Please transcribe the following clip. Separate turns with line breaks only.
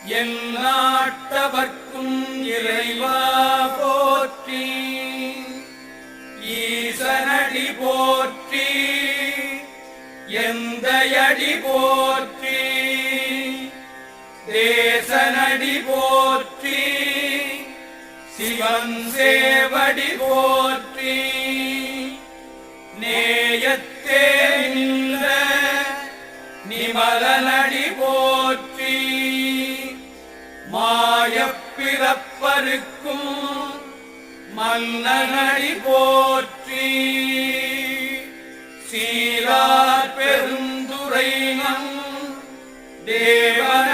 எந்நாட்டவர்க்கும் இறைவா போற்றி. ஈசனடி போற்றி, எந்தையடி போற்றி, தேசனடி போற்றி, சிவன் சேவடி போற்றி. நேயத்தே நின்ற நிமலனடி போற்றி. மாயப்பிறப்பருக்கும் மன்னனடி போற்றி. சீரார் பெருந்துரை நம் தேவன்